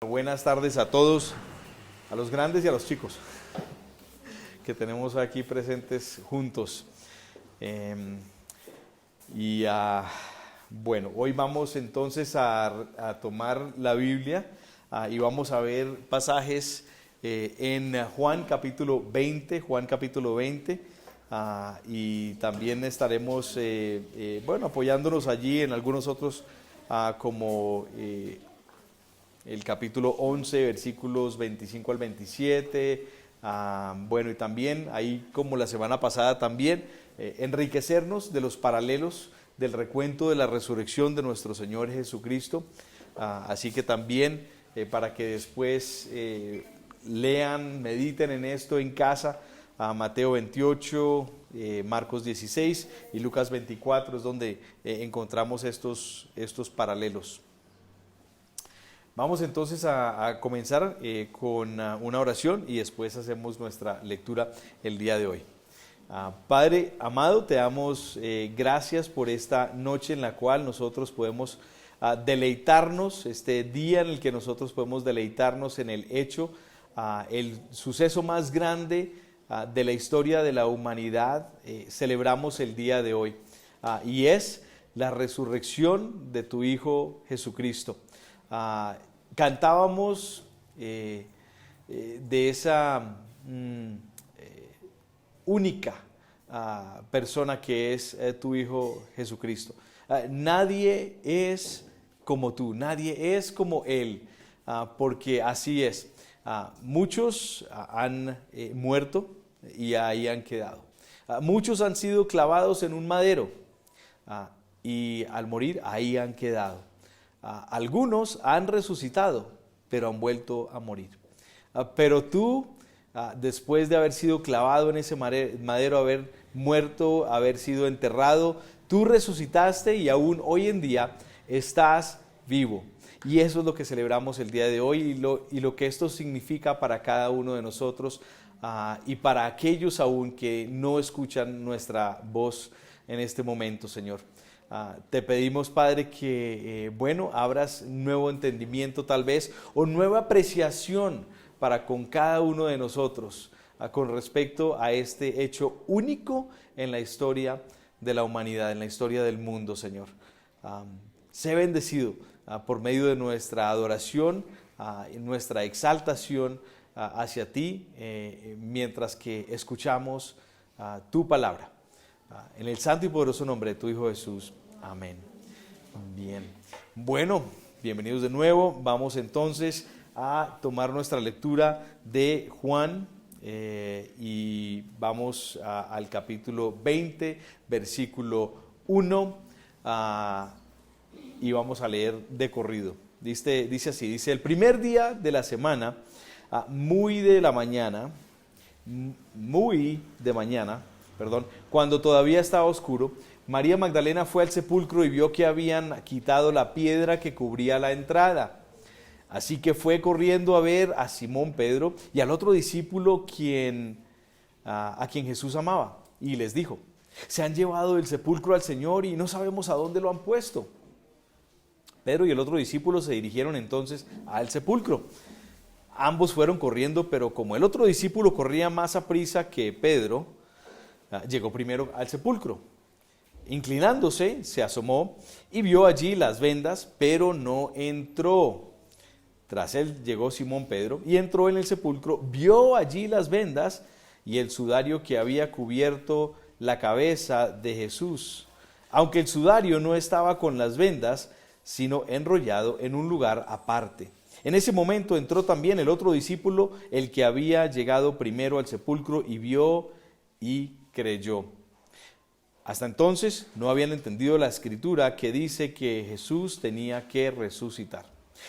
Buenas tardes a todos, a los grandes y a los chicos que tenemos aquí presentes juntos. Bueno, hoy vamos entonces a tomar la Biblia y vamos a ver pasajes en Juan capítulo 20, y también estaremos apoyándonos allí en algunos otros como el capítulo 11, versículos 25 al 27, y también ahí como la semana pasada también enriquecernos de los paralelos del recuento de la resurrección de nuestro Señor Jesucristo, así que también para que después lean, mediten en esto en casa, Mateo 28, Marcos 16 y Lucas 24 es donde encontramos estos paralelos. Vamos entonces a comenzar con una oración y después hacemos nuestra lectura el día de hoy. Padre amado, te damos gracias por esta noche en la cual nosotros podemos deleitarnos, este día en el que nosotros podemos deleitarnos en el hecho, el suceso más grande de la historia de la humanidad, celebramos el día de hoy, y es la resurrección de tu Hijo Jesucristo. Cantábamos de esa única persona que es tu Hijo Jesucristo. Nadie es como tú, nadie es como Él, porque así es. Muchos han muerto y ahí han quedado. Muchos han sido clavados en un madero y al morir ahí han quedado. Algunos han resucitado, pero han vuelto a morir. Pero tú, después de haber sido clavado en ese madero, haber muerto, haber sido enterrado, tú resucitaste y aún hoy en día estás vivo. Y eso es lo que celebramos el día de hoy y lo que esto significa para cada uno de nosotros y para aquellos aún que no escuchan nuestra voz en este momento, Señor. Te pedimos, Padre, que abras nuevo entendimiento tal vez o nueva apreciación para con cada uno de nosotros con respecto a este hecho único en la historia de la humanidad, en la historia del mundo, Señor. Sé bendecido por medio de nuestra adoración, nuestra exaltación hacia ti, mientras que escuchamos tu palabra. En el santo y poderoso nombre de tu Hijo Jesús. Amén. Bien. Bueno, bienvenidos de nuevo. Vamos entonces a tomar nuestra lectura de Juan y vamos al capítulo 20, versículo 1 y vamos a leer de corrido. Dice así, el primer día de la semana, muy de mañana, cuando todavía estaba oscuro, María Magdalena fue al sepulcro y vio que habían quitado la piedra que cubría la entrada. Así que fue corriendo a ver a Simón Pedro y al otro discípulo a quien Jesús amaba, y les dijo: se han llevado del sepulcro al Señor y no sabemos a dónde lo han puesto. Pedro y el otro discípulo se dirigieron entonces al sepulcro. Ambos fueron corriendo, pero como el otro discípulo corría más aprisa que Pedro, llegó primero al sepulcro. Inclinándose, se asomó y vio allí las vendas, pero no entró. Tras él llegó Simón Pedro y entró en el sepulcro, vio allí las vendas y el sudario que había cubierto la cabeza de Jesús, aunque el sudario no estaba con las vendas, sino enrollado en un lugar aparte. En ese momento entró también el otro discípulo, el que había llegado primero al sepulcro, y vio y creyó. Hasta entonces no habían entendido la escritura que dice que Jesús tenía que resucitar.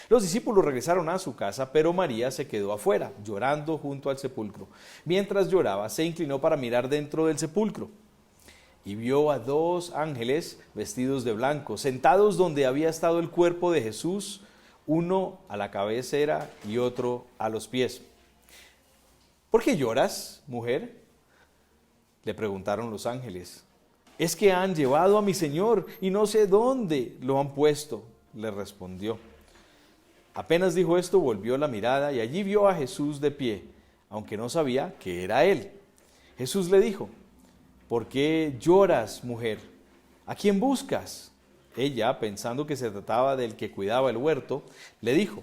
Los discípulos regresaron a su casa, pero María se quedó afuera, llorando junto al sepulcro. Mientras lloraba, se inclinó para mirar dentro del sepulcro y vio a dos ángeles vestidos de blanco, sentados donde había estado el cuerpo de Jesús, uno a la cabecera y otro a los pies. ¿Por qué lloras, mujer?, le preguntaron los ángeles. Es que han llevado a mi Señor y no sé dónde lo han puesto, le respondió. Apenas dijo esto, volvió la mirada y allí vio a Jesús de pie, aunque no sabía que era él. Jesús le dijo: ¿por qué lloras, mujer? ¿A quién buscas? Ella, pensando que se trataba del que cuidaba el huerto, le dijo: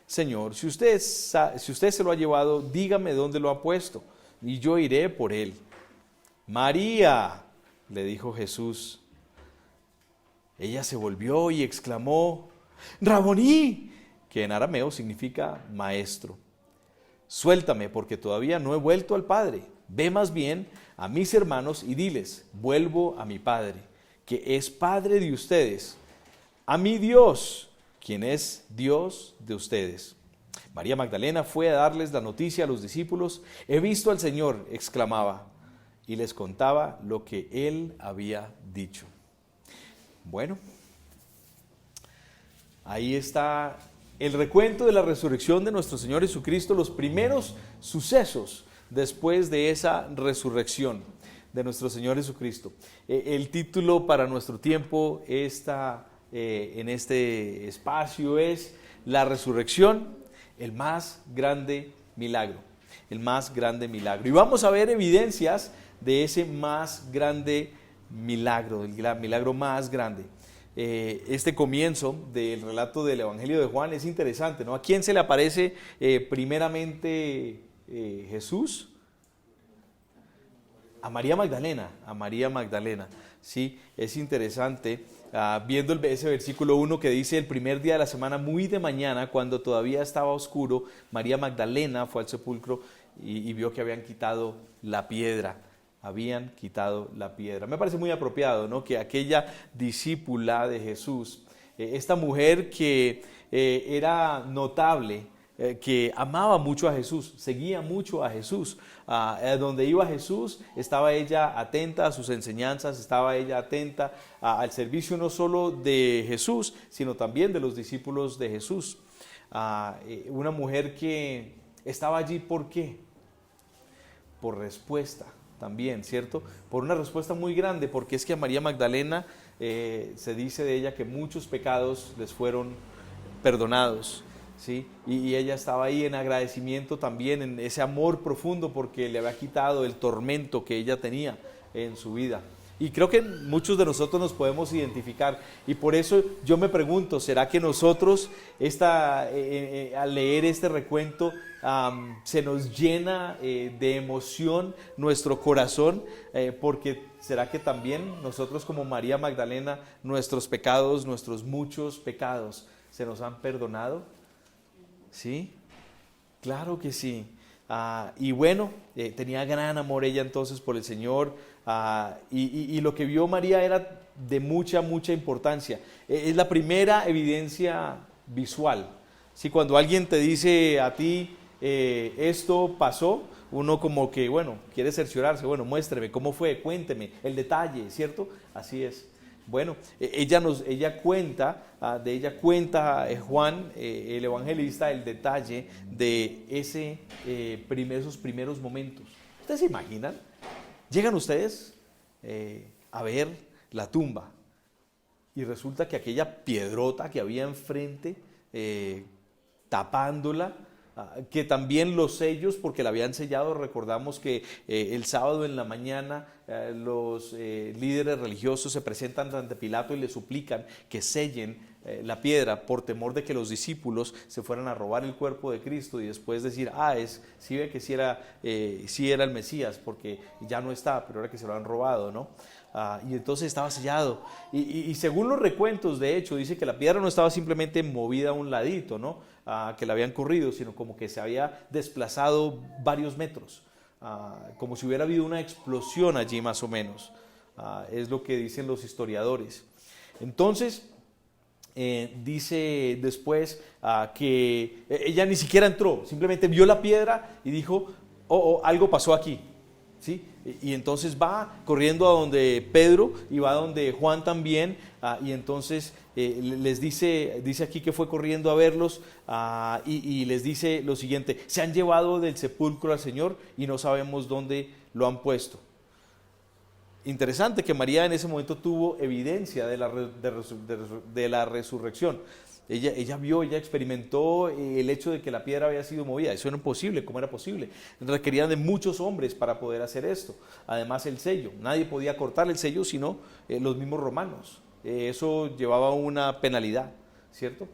Señor, si usted se lo ha llevado, dígame dónde lo ha puesto, y yo iré por él. María, le dijo Jesús. Ella se volvió y exclamó: Raboní, que en arameo significa maestro. Suéltame, porque todavía no he vuelto al Padre. Ve más bien a mis hermanos y diles: vuelvo a mi Padre, que es Padre de ustedes, a mi Dios, quien es Dios de ustedes. María Magdalena fue a darles la noticia a los discípulos. He visto al Señor, exclamaba, y les contaba lo que él había dicho. Bueno, ahí está el recuento de la resurrección de nuestro Señor Jesucristo, los primeros sucesos después de esa resurrección de nuestro Señor Jesucristo. El título para nuestro tiempo en este espacio es La resurrección, el más grande milagro. El más grande milagro. Y vamos a ver evidencias de ese más grande milagro, el milagro más grande. Este comienzo del relato del Evangelio de Juan es interesante, ¿no? ¿A quién se le aparece primeramente Jesús? A María Magdalena, ¿sí? Es interesante, viendo ese versículo 1 que dice: el primer día de la semana, muy de mañana, cuando todavía estaba oscuro, María Magdalena fue al sepulcro y vio que habían quitado la piedra. Me parece muy apropiado, ¿no? Que aquella discípula de Jesús, esta mujer que era notable, que amaba mucho a Jesús, seguía mucho a Jesús, donde iba Jesús, estaba ella atenta a sus enseñanzas, estaba ella atenta al servicio no solo de Jesús, sino también de los discípulos de Jesús. Una mujer que estaba allí, ¿por qué? Por respuesta. También, ¿cierto? Por una respuesta muy grande, porque es que a María Magdalena se dice de ella que muchos pecados les fueron perdonados, ¿sí? Y ella estaba ahí en agradecimiento también, en ese amor profundo, porque le había quitado el tormento que ella tenía en su vida. Y creo que muchos de nosotros nos podemos identificar, y por eso yo me pregunto, ¿será que nosotros al leer este recuento se nos llena de emoción nuestro corazón? Porque ¿será que también nosotros, como María Magdalena, nuestros pecados, nuestros muchos pecados, se nos han perdonado? ¿Sí? Claro que sí. Y bueno, tenía gran amor ella entonces por el Señor, y lo que vio María era de mucha importancia. Es la primera evidencia visual. ¿Sí? Cuando alguien te dice a ti, esto pasó, uno como que, bueno, quiere cerciorarse, bueno, muéstreme cómo fue, cuénteme el detalle, ¿cierto? Así es. Bueno, ella cuenta Juan, el evangelista, el detalle de esos primeros momentos. ¿Ustedes se imaginan? Llegan ustedes a ver la tumba y resulta que aquella piedrota que había enfrente, tapándola, que también los sellos, porque la habían sellado. Recordamos que el sábado en la mañana los líderes religiosos se presentan ante Pilato y le suplican que sellen la piedra por temor de que los discípulos se fueran a robar el cuerpo de Cristo y después decir, sí ve que sí era el Mesías, porque ya no está, pero ahora que se lo han robado, ¿no? Y entonces estaba sellado. Y según los recuentos, de hecho, dice que la piedra no estaba simplemente movida a un ladito, ¿no? Que la habían corrido, sino como que se había desplazado varios metros, como si hubiera habido una explosión allí más o menos. Es lo que dicen los historiadores. Entonces, dice después que ella ni siquiera entró, simplemente vio la piedra y dijo, algo pasó aquí, ¿sí? Y entonces va corriendo a donde Pedro y va a donde Juan también, y entonces les dice aquí que fue corriendo a verlos, y les dice lo siguiente: se han llevado del sepulcro al Señor y no sabemos dónde lo han puesto. Interesante que María en ese momento tuvo evidencia de la resurrección. Ella vio, ella experimentó el hecho de que la piedra había sido movida. Eso era imposible. ¿Cómo era posible? Requerían de muchos hombres para poder hacer esto. Además el sello. Nadie podía cortar el sello sino los mismos romanos. Eso llevaba una penalidad, ¿cierto?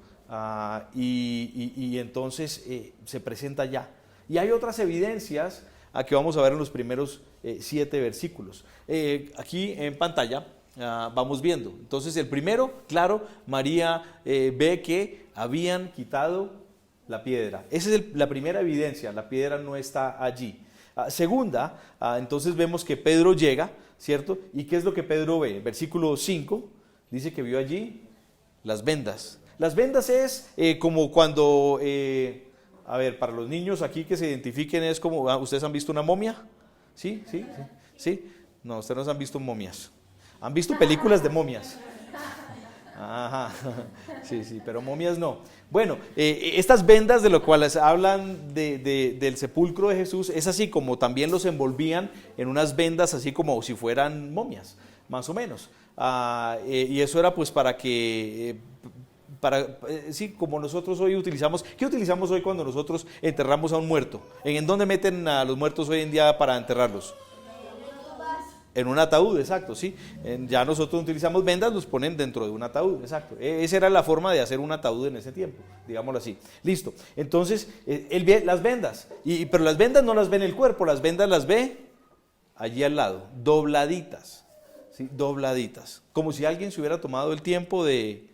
Y entonces se presenta ya. Y hay otras evidencias que vamos a ver en los primeros 7 versículos. Aquí en pantalla vamos viendo. Entonces el primero, claro, María ve que habían quitado la piedra. Esa es la primera evidencia, la piedra no está allí. Segunda, entonces vemos que Pedro llega, ¿cierto? ¿Y qué es lo que Pedro ve? Versículo 5 dice que vio allí las vendas. Las vendas es como cuando, a ver, para los niños aquí que se identifiquen es como, ¿ustedes han visto una momia? ¿Sí? ¿Sí? ¿Sí? ¿Sí? No, ustedes no han visto momias. ¿Han visto películas de momias? Ajá, sí, sí, pero momias no. Bueno, estas vendas de lo cuales hablan del sepulcro de Jesús, es así como también los envolvían en unas vendas así como si fueran momias, más o menos. Y eso era pues para que, sí, como nosotros hoy utilizamos, ¿qué utilizamos hoy cuando nosotros enterramos a un muerto? ¿En dónde meten a los muertos hoy en día para enterrarlos? En un ataúd, exacto, sí. Ya nosotros utilizamos vendas, los ponen dentro de un ataúd, exacto. Esa era la forma de hacer un ataúd en ese tiempo, digámoslo así. Listo. Entonces, él ve las vendas, pero las vendas no las ve en el cuerpo, las vendas las ve allí al lado, dobladitas, ¿sí? Dobladitas. Como si alguien se hubiera tomado el tiempo de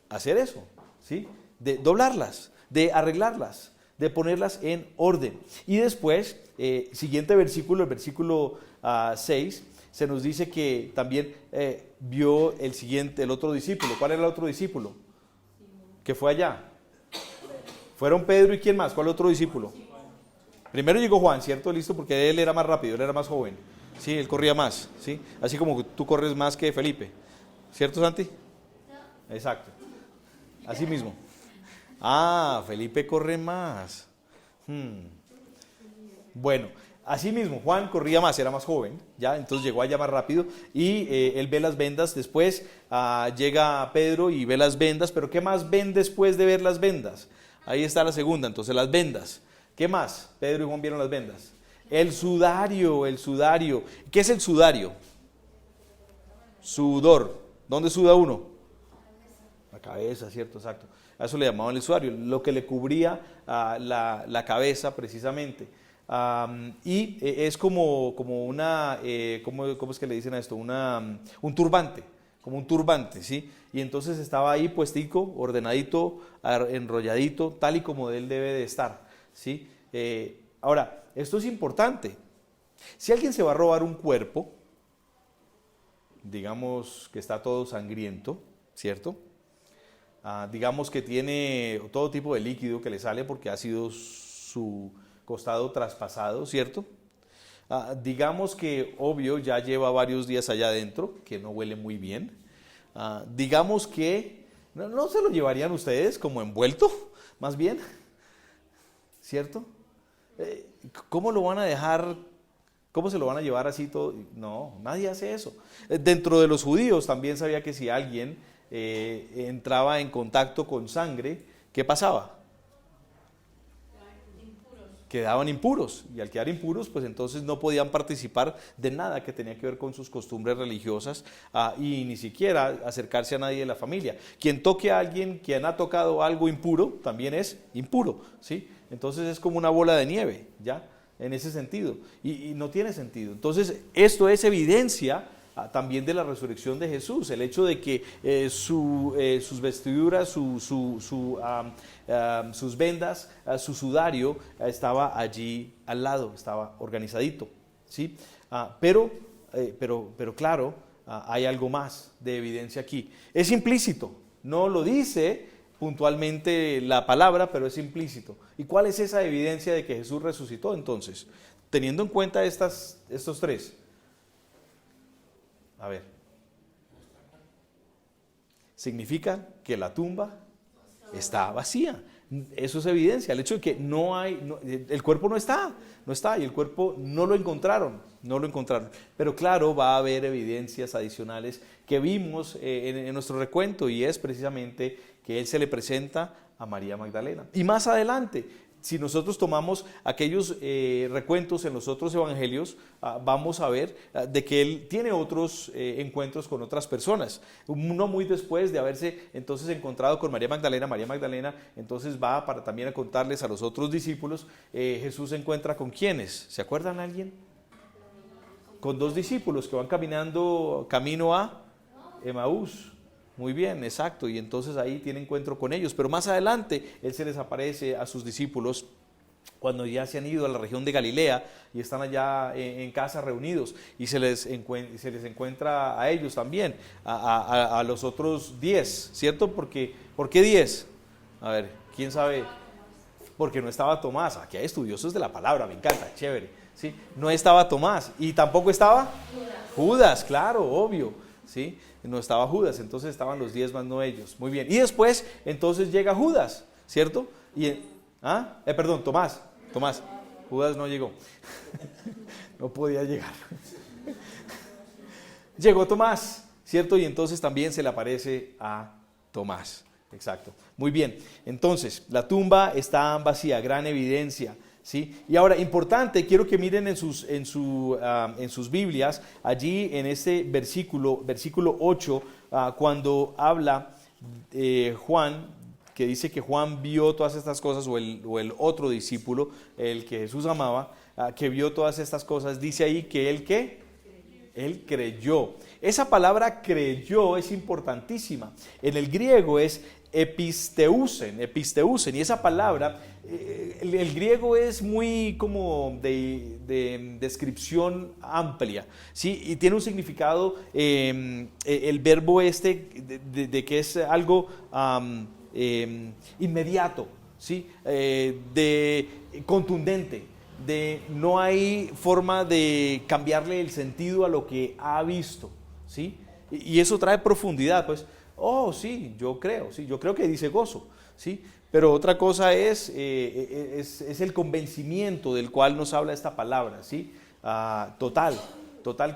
hacer eso, ¿sí? De doblarlas, de arreglarlas, de ponerlas en orden. Y después, siguiente versículo, el versículo 6, se nos dice que también vio el otro discípulo. ¿Cuál era el otro discípulo? Que fue allá. Fueron Pedro y ¿quién más? ¿Cuál otro discípulo? Primero llegó Juan, ¿cierto? Listo, porque él era más rápido, él era más joven. Sí, él corría más, ¿sí? Así como tú corres más que Felipe. ¿Cierto, Santi? Exacto. Así mismo. Felipe corre más. Bueno, así mismo, Juan corría más, era más joven, ¿ya? Entonces llegó allá más rápido y él ve las vendas. Después llega Pedro y ve las vendas, pero ¿qué más ven después de ver las vendas? Ahí está la segunda, entonces las vendas. ¿Qué más? Pedro y Juan vieron las vendas. El sudario, el sudario. ¿Qué es el sudario? Sudor. ¿Dónde suda uno? La cabeza, ¿cierto? Exacto. A eso le llamaban el sudario, lo que le cubría la cabeza precisamente. Y es como una, ¿cómo es que le dicen a esto? Un turbante, como un turbante, ¿sí? Y entonces estaba ahí puestico, ordenadito, enrolladito, tal y como él debe de estar, ¿sí? Ahora, esto es importante. Si alguien se va a robar un cuerpo, digamos que está todo sangriento, ¿cierto? Digamos que tiene todo tipo de líquido que le sale porque ha sido su costado traspasado, ¿cierto? Digamos que, obvio, ya lleva varios días allá adentro, que no huele muy bien. Digamos que no se lo llevarían ustedes como envuelto, más bien, ¿cierto? ¿Cómo lo van a dejar? ¿Cómo se lo van a llevar así todo? No, nadie hace eso. Dentro de los judíos también sabía que si alguien entraba en contacto con sangre, ¿qué pasaba? Quedaban impuros, y al quedar impuros pues entonces no podían participar de nada que tenía que ver con sus costumbres religiosas y ni siquiera acercarse a nadie de la familia. Quien toque a alguien, quien ha tocado algo impuro, también es impuro, ¿sí? Entonces es como una bola de nieve, ¿ya? En ese sentido, y no tiene sentido. Entonces esto es evidencia también de la resurrección de Jesús, el hecho de que sus vestiduras, sus vendas, su sudario estaba allí al lado, estaba organizadito, ¿sí? Pero claro, hay algo más de evidencia aquí. Es implícito, no lo dice puntualmente la palabra, pero es implícito. ¿Y cuál es esa evidencia de que Jesús resucitó entonces? Teniendo en cuenta estos tres. A ver, significa que la tumba está vacía. Eso es evidencia, el hecho de que el cuerpo no está, y el cuerpo no lo encontraron. Pero claro, va a haber evidencias adicionales que vimos en nuestro recuento, y es precisamente que Él se le presenta a María Magdalena. Y más adelante, si nosotros tomamos aquellos recuentos en los otros evangelios, vamos a ver de que Él tiene otros encuentros con otras personas. Uno muy después de haberse entonces encontrado con María Magdalena entonces va para también a contarles a los otros discípulos. Jesús se encuentra con ¿quiénes? ¿Se acuerdan alguien? Con 2 discípulos que van caminando camino a Emaús. Muy bien, exacto, y entonces ahí tiene encuentro con ellos, pero más adelante Él se les aparece a sus discípulos cuando ya se han ido a la región de Galilea y están allá en casa reunidos, y se les encuentra a ellos también, a los otros 10, ¿cierto? ¿Por qué 10? A ver, ¿quién sabe? Porque no estaba Tomás. Aquí hay estudiosos de la palabra, me encanta, chévere, ¿sí? No estaba Tomás, y tampoco estaba Judas, claro, obvio, ¿sí? No estaba Judas, entonces estaban los 10 más no ellos. Muy bien, y después entonces llega Judas, ¿cierto? Perdón, Tomás, Judas no llegó, no podía llegar. Llegó Tomás, ¿cierto? Y entonces también se le aparece a Tomás, exacto. Muy bien, entonces la tumba está vacía, gran evidencia, ¿sí? Y ahora, importante, quiero que miren en sus Biblias, allí en este versículo 8, cuando habla Juan, que dice que Juan vio todas estas cosas, o el otro discípulo, el que Jesús amaba, que vio todas estas cosas, dice ahí que él, ¿qué? Él creyó. Esa palabra creyó es importantísima. En el griego es episteusen, y esa palabra, el griego es muy como de descripción amplia, ¿sí? Y tiene un significado, el verbo de que es algo inmediato, ¿sí? De contundente, de no hay forma de cambiarle el sentido a lo que ha visto, ¿sí? Y eso trae profundidad, pues. Oh, sí, yo creo que dice gozo, ¿sí? Pero otra cosa es el convencimiento del cual nos habla esta palabra, ¿sí? Total,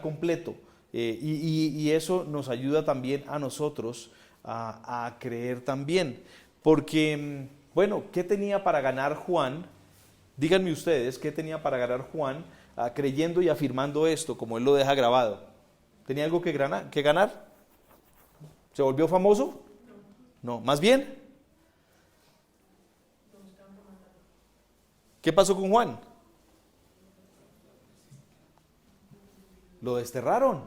completo. Y eso nos ayuda también a nosotros a creer también. Porque, bueno, ¿qué tenía para ganar Juan? Díganme ustedes, ¿qué tenía para ganar Juan creyendo y afirmando esto, como él lo deja grabado? ¿Tenía algo que ganar? ¿Se volvió famoso? No, más bien. ¿Qué pasó con Juan? Lo desterraron,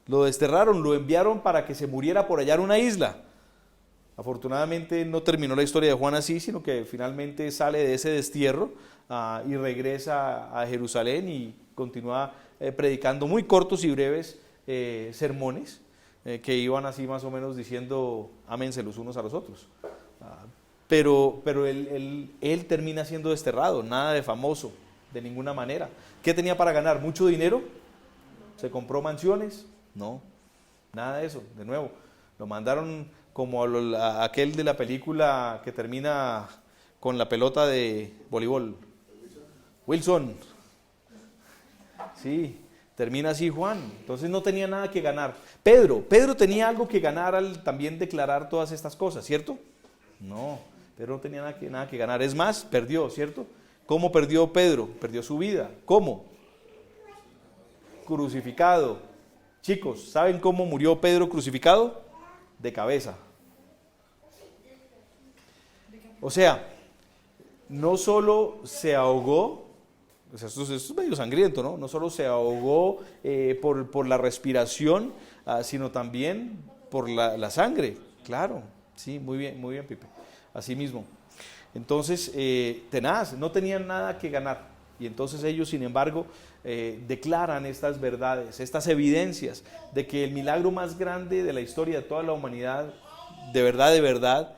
lo enviaron para que se muriera por allá en una isla. Afortunadamente no terminó la historia de Juan así, sino que finalmente sale de ese destierro y regresa a Jerusalén y continúa predicando muy cortos y breves sermones que iban así más o menos diciendo ámense los unos a los otros. Pero él termina siendo desterrado, nada de famoso, de ninguna manera. ¿Qué tenía para ganar? ¿Mucho dinero? ¿Se compró mansiones? No, nada de eso. De nuevo, lo mandaron como a aquel de la película que termina con la pelota de voleibol. Wilson. Sí, termina así Juan. Entonces no tenía nada que ganar. Pedro tenía algo que ganar al también declarar todas estas cosas, ¿cierto? No, Pedro no tenía nada que ganar. Es más, perdió, ¿cierto? ¿Cómo perdió Pedro? Perdió su vida. ¿Cómo? Crucificado. Chicos, ¿saben cómo murió Pedro crucificado? De cabeza. O sea, no solo se ahogó, o sea, esto es medio sangriento, ¿no? No solo se ahogó por la respiración, sino también por la sangre. Claro, sí, muy bien, Pipe. Así mismo. Entonces, tenaz, no tenían nada que ganar. Y entonces ellos, sin embargo, declaran estas verdades, estas evidencias de que el milagro más grande de la historia de toda la humanidad, de verdad,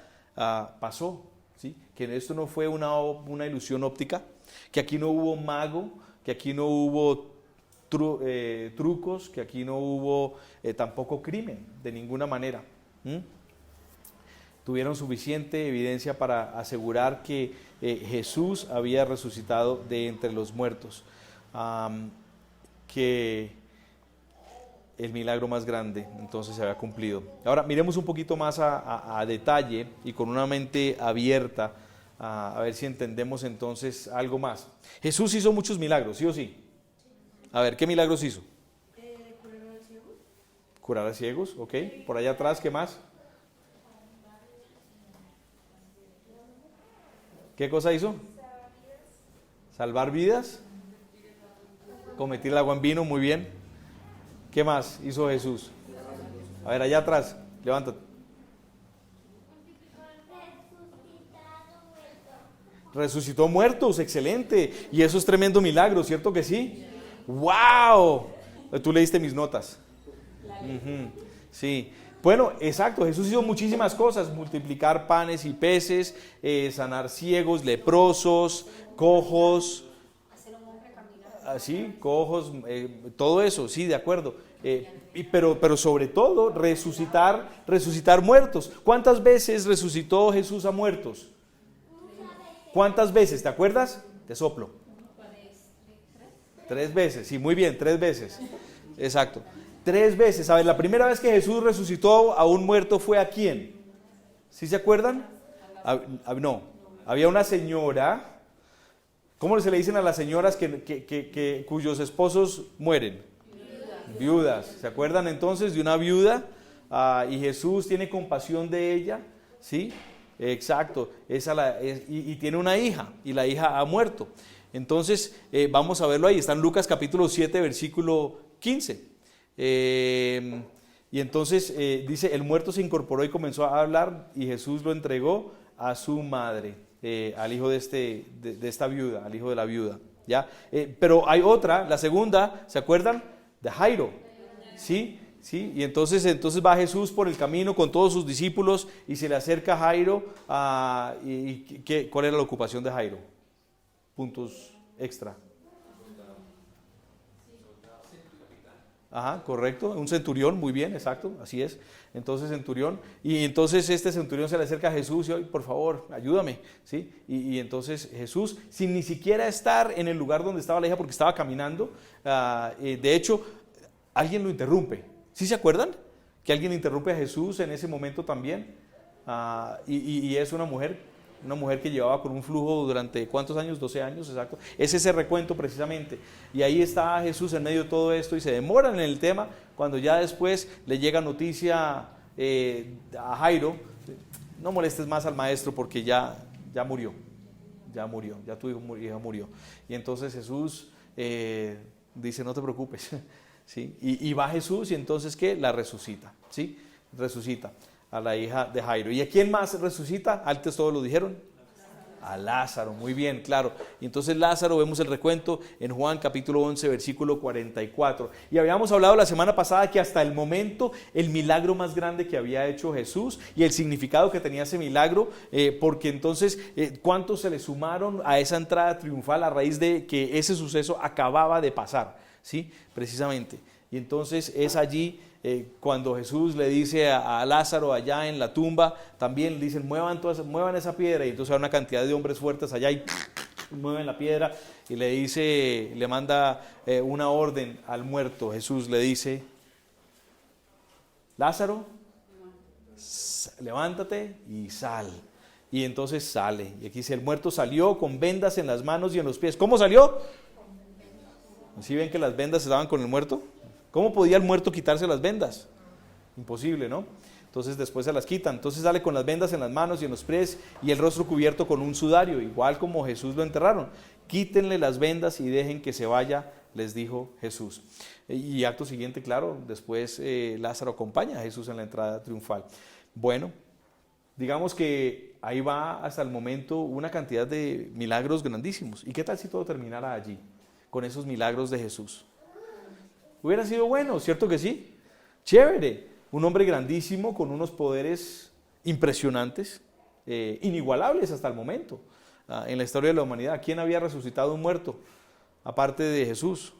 pasó, ¿sí? Que esto no fue una ilusión óptica, que aquí no hubo mago, que aquí no hubo trucos, que aquí no hubo tampoco crimen, de ninguna manera. Tuvieron suficiente evidencia para asegurar que Jesús había resucitado de entre los muertos, que el milagro más grande entonces se había cumplido. Ahora miremos un poquito más a detalle y con una mente abierta a ver si entendemos entonces algo más. Jesús hizo muchos milagros, ¿sí o sí? A ver, ¿qué milagros hizo? Curar a ciegos. Curar a ciegos, ok. Por allá atrás, ¿qué más? ¿Qué cosa hizo? Salvar vidas. Convertir el agua en vino, muy bien. ¿Qué más hizo Jesús? A ver, allá atrás, levántate. Resucitó muertos, excelente. Y eso es tremendo milagro, ¿cierto que sí? ¡Wow! Tú leíste mis notas. Ujú, sí. Bueno, exacto, Jesús hizo muchísimas cosas, multiplicar panes y peces, sanar ciegos, leprosos, cojos, Hacer un hombre caminar. así, cojos, todo eso, sí, de acuerdo. Pero sobre todo, resucitar muertos. ¿Cuántas veces resucitó Jesús a muertos? ¿Cuántas veces? ¿Te acuerdas? Te soplo. 3 veces, sí, muy bien, 3 veces. Exacto. 3 veces. A ver, la primera vez que Jesús resucitó a un muerto fue ¿a quién? ¿Sí se acuerdan? No. Había una señora. ¿Cómo se le dicen a las señoras cuyos esposos mueren? Viudas. ¿Se acuerdan entonces de una viuda? Y Jesús tiene compasión de ella. ¿Sí? Exacto. Y tiene una hija. Y la hija ha muerto. Entonces, vamos a verlo ahí. Está en Lucas capítulo 7, versículo 15. Y entonces dice, el muerto se incorporó y comenzó a hablar y Jesús lo entregó a su madre, al hijo de esta viuda, al hijo de la viuda. ¿Ya? Pero hay otra, la segunda, ¿se acuerdan? De Jairo. ¿Sí? ¿Sí? Y entonces va Jesús por el camino con todos sus discípulos y se le acerca a Jairo. ¿Cuál era la ocupación de Jairo? Puntos extra. Ajá, correcto, un centurión, muy bien, exacto, así es. Entonces centurión, y entonces este centurión se le acerca a Jesús y, por favor, ayúdame, ¿sí? Y entonces Jesús, sin ni siquiera estar en el lugar donde estaba la hija porque estaba caminando, de hecho, alguien lo interrumpe. ¿Sí se acuerdan? Que alguien interrumpe a Jesús en ese momento también, y es una mujer que llevaba con un flujo durante ¿cuántos años? 12 años, exacto. Es ese recuento precisamente. Y ahí está Jesús en medio de todo esto y se demoran en el tema cuando ya después le llega noticia a Jairo, no molestes más al maestro porque ya murió, ya tu hija murió. Y entonces Jesús dice, no te preocupes, ¿sí? Y va Jesús y entonces ¿qué? La resucita, ¿sí? Resucita a la hija de Jairo. ¿Y a quién más resucita? Antes todos lo dijeron. A Lázaro, muy bien, claro. Y entonces Lázaro, vemos el recuento en Juan capítulo 11, versículo 44. Y habíamos hablado la semana pasada que hasta el momento el milagro más grande que había hecho Jesús y el significado que tenía ese milagro, porque entonces ¿cuántos se le sumaron a esa entrada triunfal a raíz de que ese suceso acababa de pasar? ¿Sí? Precisamente. Y entonces es allí cuando Jesús le dice a Lázaro allá en la tumba, también le dicen muevan esa piedra, y entonces hay una cantidad de hombres fuertes allá y mueven la piedra y le manda una orden al muerto. Jesús le dice, Lázaro, levántate y sal. Y entonces sale, y aquí dice, el muerto salió con vendas en las manos y en los pies. ¿Cómo salió? ¿Sí ven que las vendas estaban con el muerto? ¿Cómo podía el muerto quitarse las vendas? Imposible, ¿no? Entonces después se las quitan. Entonces sale con las vendas en las manos y en los pies y el rostro cubierto con un sudario, igual como Jesús lo enterraron. Quítenle las vendas y dejen que se vaya, les dijo Jesús. Y acto siguiente, claro, después Lázaro acompaña a Jesús en la entrada triunfal. Bueno, digamos que ahí va hasta el momento una cantidad de milagros grandísimos. ¿Y qué tal si todo terminara allí, con esos milagros de Jesús? Hubiera sido bueno, ¿cierto que sí? Chévere, un hombre grandísimo con unos poderes impresionantes, inigualables hasta el momento. En la historia de la humanidad, ¿quién había resucitado un muerto? Aparte de Jesús.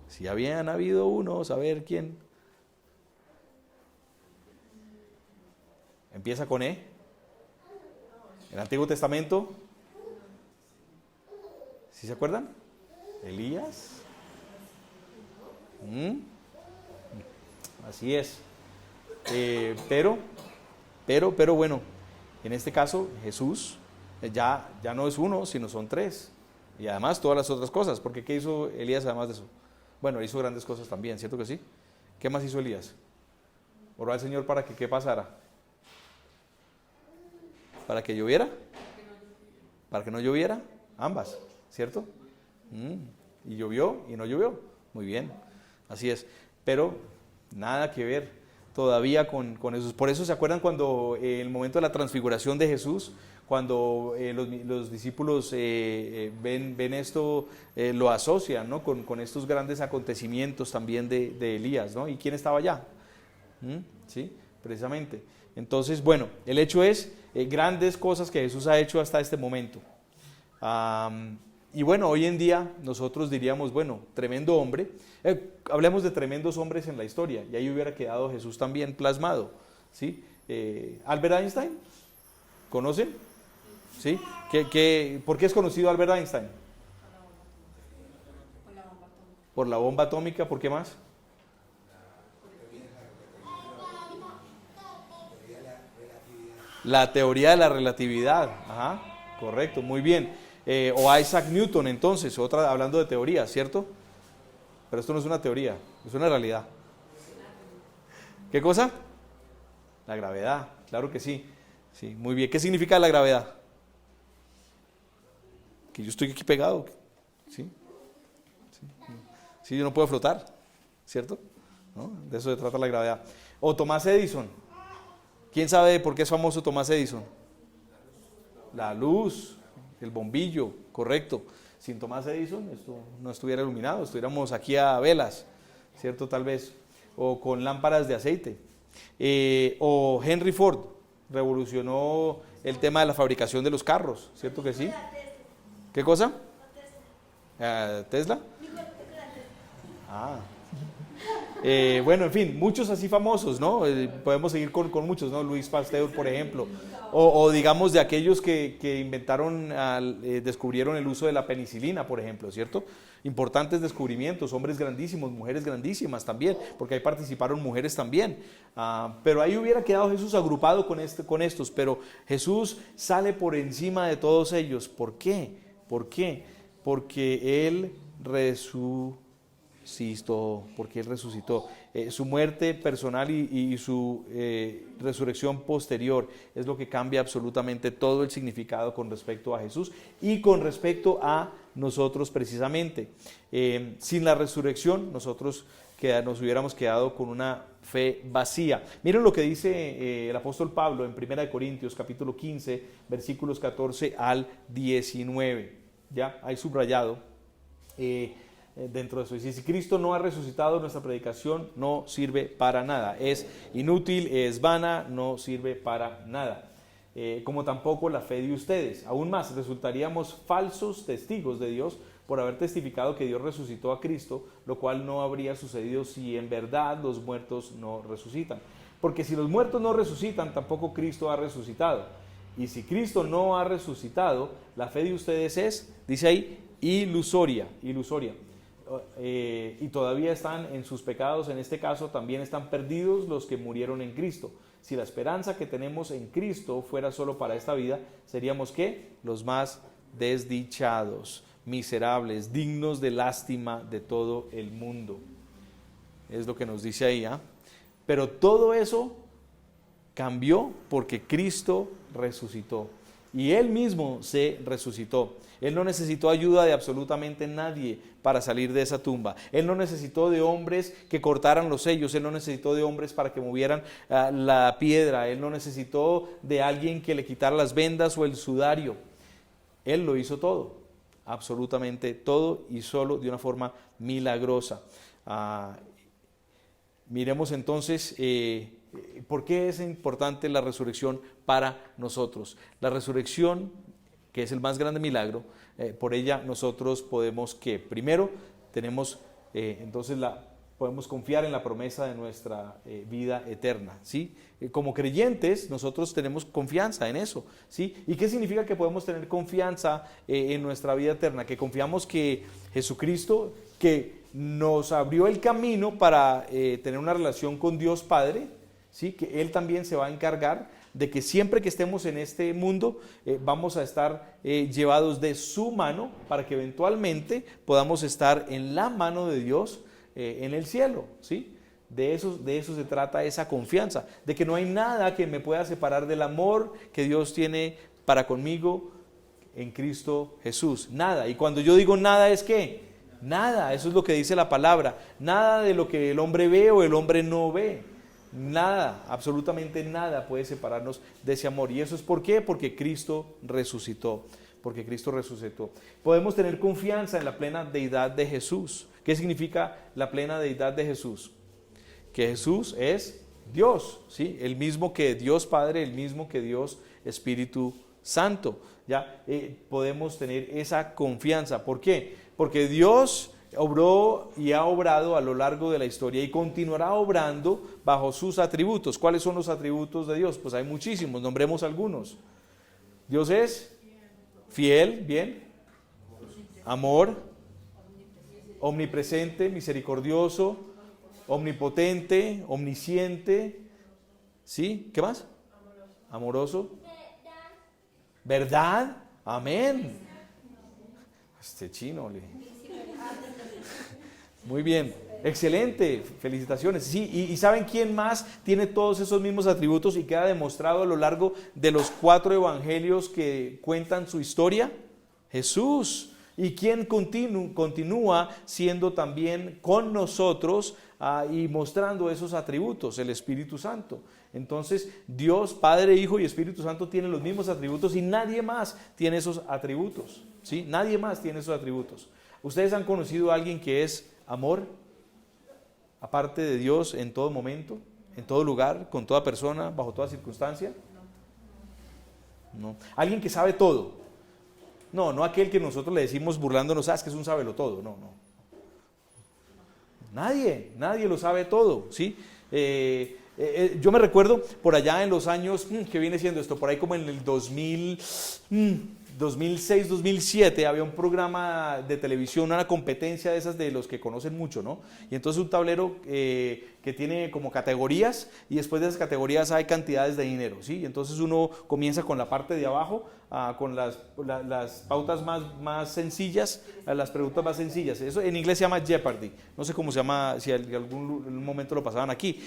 Si habían habido unos, a ver quién. Empieza con E. El Antiguo Testamento. ¿Sí se acuerdan? Elías. Así es. Pero bueno, en este caso Jesús ya no es uno, sino son tres. Y además todas las otras cosas, porque ¿qué hizo Elías además de eso? Bueno, hizo grandes cosas también, ¿cierto que sí? ¿Qué más hizo Elías? Oró al Señor para que ¿qué pasara? ¿Para que lloviera? ¿Para que no lloviera? Ambas, ¿cierto? Y llovió y no llovió. Muy bien, así es. Pero nada que ver todavía con Jesús. Por eso se acuerdan cuando el momento de la transfiguración de Jesús, cuando los discípulos ven esto, lo asocian, ¿no? con estos grandes acontecimientos también de Elías, ¿no? ¿Y quién estaba allá? Sí, precisamente. Entonces, bueno, el hecho es grandes cosas que Jesús ha hecho hasta este momento. Y bueno, hoy en día nosotros diríamos, bueno, tremendo hombre. Hablemos de tremendos hombres en la historia, y ahí hubiera quedado Jesús también plasmado, ¿sí? Albert Einstein, ¿conocen? ¿Sí? ¿Por qué es conocido Albert Einstein? Por la bomba atómica. ¿Por qué más? La teoría de la relatividad. Ajá, correcto, muy bien. O Isaac Newton, entonces, hablando de teorías, ¿cierto? Pero esto no es una teoría, es una realidad. ¿Qué cosa? La gravedad, claro que sí. Sí, muy bien. ¿Qué significa la gravedad? Que yo estoy aquí pegado. ¿Sí? Sí, yo no puedo flotar, ¿cierto? ¿No? De eso se trata la gravedad. O Tomás Edison. ¿Quién sabe por qué es famoso Tomás Edison? La luz, el bombillo, correcto. Sin Tomás Edison esto no estuviera iluminado, estuviéramos aquí a velas, ¿cierto? Tal vez. O con lámparas de aceite. O Henry Ford revolucionó el tema de la fabricación de los carros, ¿cierto que sí? ¿Qué cosa? ¿Tesla? Ah. Bueno, en fin, muchos así famosos, ¿no? Podemos seguir con muchos, ¿no? Louis Pasteur, por ejemplo. O digamos de aquellos que inventaron, descubrieron el uso de la penicilina, por ejemplo, ¿cierto? Importantes descubrimientos, hombres grandísimos, mujeres grandísimas también, porque ahí participaron mujeres también. Pero ahí hubiera quedado Jesús agrupado con estos, pero Jesús sale por encima de todos ellos. ¿Por qué? ¿Por qué? Porque Él resucitó. Su muerte personal y su resurrección posterior es lo que cambia absolutamente todo el significado con respecto a Jesús y con respecto a nosotros precisamente. Sin la resurrección nosotros nos hubiéramos quedado con una fe vacía. Miren lo que dice el apóstol Pablo en 1 Corintios capítulo 15 versículos 14 al 19. Ya hay subrayado dentro de eso. Y si Cristo no ha resucitado, nuestra predicación no sirve para nada. Es inútil, es vana, no sirve para nada. Como tampoco la fe de ustedes. Aún más, resultaríamos falsos testigos de Dios por haber testificado que Dios resucitó a Cristo, lo cual no habría sucedido si en verdad los muertos no resucitan. Porque si los muertos no resucitan, tampoco Cristo ha resucitado. Y si Cristo no ha resucitado, la fe de ustedes es, dice ahí, ilusoria. Y todavía están en sus pecados. En este caso también están perdidos los que murieron en Cristo. Si la esperanza que tenemos en Cristo fuera solo para esta vida, seríamos ¿qué? Los más desdichados, miserables, dignos de lástima de todo el mundo. Es lo que nos dice ahí, ¿ah? Pero todo eso cambió porque Cristo resucitó. Y Él mismo se resucitó. Él no necesitó ayuda de absolutamente nadie para salir de esa tumba. Él no necesitó de hombres que cortaran los sellos. Él no necesitó de hombres para que movieran la piedra. Él no necesitó de alguien que le quitara las vendas o el sudario. Él lo hizo todo, absolutamente todo, y solo de una forma milagrosa. Miremos entonces por qué es importante la resurrección para nosotros. La resurrección, que es el más grande milagro, por ella nosotros podemos que primero tenemos entonces la podemos confiar en la promesa de nuestra vida eterna, ¿sí? Como creyentes nosotros tenemos confianza en eso, ¿sí? ¿Y qué significa que podemos tener confianza en nuestra vida eterna? Que confiamos que Jesucristo, que nos abrió el camino para tener una relación con Dios Padre, ¿sí? Que Él también se va a encargar de que siempre que estemos en este mundo vamos a estar llevados de su mano para que eventualmente podamos estar en la mano de Dios en el cielo, ¿sí? De eso se trata esa confianza, de que no hay nada que me pueda separar del amor que Dios tiene para conmigo en Cristo Jesús, nada. Y cuando yo digo nada es que nada, eso es lo que dice la palabra, nada de lo que el hombre ve o el hombre no ve. Nada, absolutamente nada puede separarnos de ese amor. ¿Y eso es por qué? Porque Cristo resucitó. Porque Cristo resucitó. Podemos tener confianza en la plena deidad de Jesús. ¿Qué significa la plena deidad de Jesús? Que Jesús es Dios, ¿sí? El mismo que Dios Padre, el mismo que Dios Espíritu Santo. ¿Ya? Podemos tener esa confianza. ¿Por qué? Porque Dios obró y ha obrado a lo largo de la historia y continuará obrando bajo sus atributos. ¿Cuáles son los atributos de Dios? Pues hay muchísimos, nombremos algunos. Dios es fiel, bien, amor, omnipresente, misericordioso, omnipotente, omnisciente, ¿sí? ¿Qué más? Amoroso, verdad, amén. Este chino muy bien, excelente, felicitaciones. Sí, y ¿saben quién más tiene todos esos mismos atributos y queda demostrado a lo largo de los 4 evangelios que cuentan su historia? Jesús. ¿Y quién continúa siendo también con nosotros y mostrando esos atributos? El Espíritu Santo. Entonces, Dios, Padre, Hijo y Espíritu Santo tienen los mismos atributos y nadie más tiene esos atributos, ¿sí? Nadie más tiene esos atributos. ¿Ustedes han conocido a alguien que es amor, aparte de Dios, en todo momento, en todo lugar, con toda persona, bajo toda circunstancia? No. ¿Alguien que sabe todo? No aquel que nosotros le decimos burlándonos, es que es un sabelotodo. No. Nadie lo sabe todo, ¿sí? Yo me recuerdo por allá en los años, ¿qué viene siendo esto? Por ahí como en el 2006, 2007, había un programa de televisión, una competencia de esas de los que conocen mucho, ¿no? Y entonces un tablero que tiene como categorías y después de esas categorías hay cantidades de dinero, ¿sí? Y entonces uno comienza con la parte de abajo, con las pautas más sencillas, las preguntas más sencillas. Eso en inglés se llama Jeopardy. No sé cómo se llama, si en algún momento lo pasaban aquí.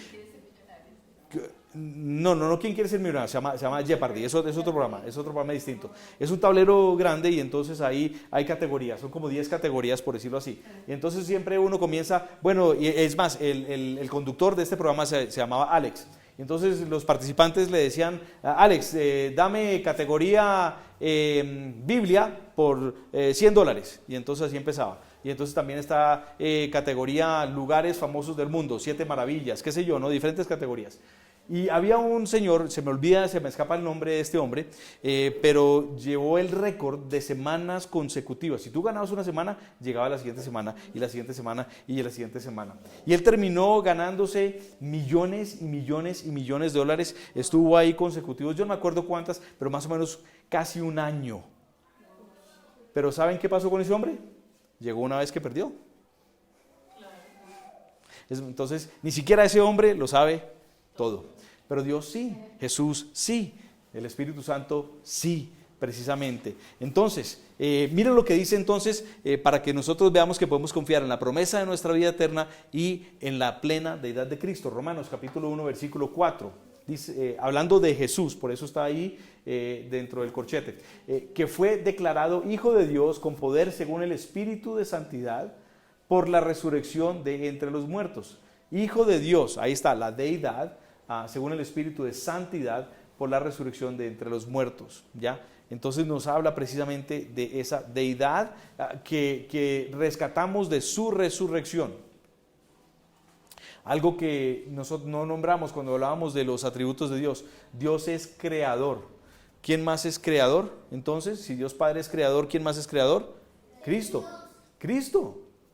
No, ¿quién quiere ser millonario? Se llama Jeopardy, es otro programa distinto. Es un tablero grande y entonces ahí hay categorías, son como 10 categorías por decirlo así. Y entonces siempre uno comienza, bueno, y es más, el conductor de este programa se llamaba Alex. Y entonces los participantes le decían, Alex, dame categoría Biblia por $100. Y entonces así empezaba. Y entonces también está categoría lugares famosos del mundo, 7 maravillas, qué sé yo, ¿no? Diferentes categorías. Y había un señor, se me escapa el nombre de este hombre, pero llevó el récord de semanas consecutivas. Si tú ganabas una semana, llegaba la siguiente semana, y la siguiente semana, y la siguiente semana. Y él terminó ganándose millones y millones y millones de dólares. Estuvo ahí consecutivos, yo no me acuerdo cuántas, pero más o menos casi un año. Pero ¿saben qué pasó con ese hombre? Llegó una vez que perdió. Entonces, ni siquiera ese hombre lo sabe todo. Pero Dios sí, Jesús sí, el Espíritu Santo sí, precisamente. Entonces, miren lo que dice entonces, para que nosotros veamos que podemos confiar en la promesa de nuestra vida eterna y en la plena deidad de Cristo. Romanos capítulo 1, versículo 4, dice, hablando de Jesús, por eso está ahí dentro del corchete, que fue declarado Hijo de Dios con poder según el Espíritu de Santidad por la resurrección de entre los muertos. Hijo de Dios, ahí está, la deidad, según el Espíritu de Santidad, por la resurrección de entre los muertos, ¿ya? Entonces nos habla precisamente de esa deidad que rescatamos de su resurrección. Algo que nosotros no nombramos cuando hablábamos de los atributos de Dios. Dios es creador. ¿Quién más es creador? Entonces, si Dios Padre es creador, ¿quién más es creador? Cristo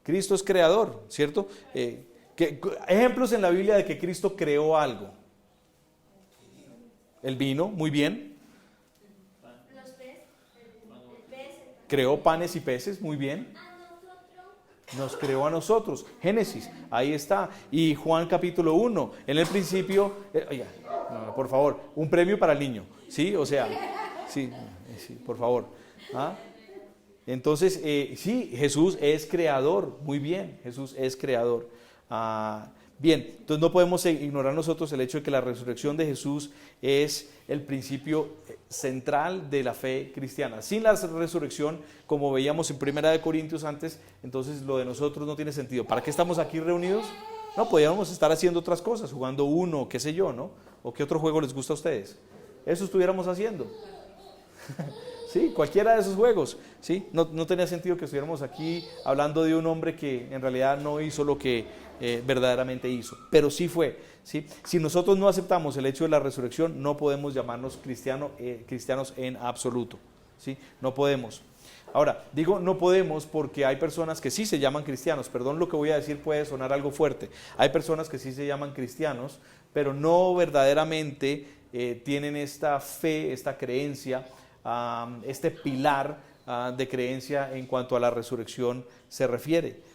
es creador, ¿cierto? Ejemplos en la Biblia de que Cristo creó algo. El vino, muy bien. Los peces, el pez, Creó panes y peces, muy bien. Nos creó a nosotros. Génesis, ahí está. Y Juan capítulo 1, en el principio, oiga, no, por favor, un premio para el niño, ¿sí? O sea, sí, por favor. ¿Ah? Entonces, sí, Jesús es creador, muy bien, Jesús es creador. Bien, entonces no podemos ignorar nosotros el hecho de que la resurrección de Jesús es el principio central de la fe cristiana. Sin la resurrección, como veíamos en 1 Corintios antes, entonces lo de nosotros no tiene sentido. ¿Para qué estamos aquí reunidos? No, podríamos estar haciendo otras cosas, jugando uno, qué sé yo, ¿no? ¿O qué otro juego les gusta a ustedes? Eso estuviéramos haciendo. Sí, cualquiera de esos juegos, ¿sí? No tenía sentido que estuviéramos aquí hablando de un hombre que en realidad no hizo lo que verdaderamente hizo, pero sí fue, ¿sí? Si nosotros no aceptamos el hecho de la resurrección, no podemos llamarnos cristianos en absoluto, ¿sí? No podemos. Ahora, digo no podemos porque hay personas que sí se llaman cristianos, perdón, lo que voy a decir puede sonar algo fuerte, hay personas que sí se llaman cristianos, pero no verdaderamente tienen esta fe, esta creencia, este pilar de creencia en cuanto a la resurrección se refiere.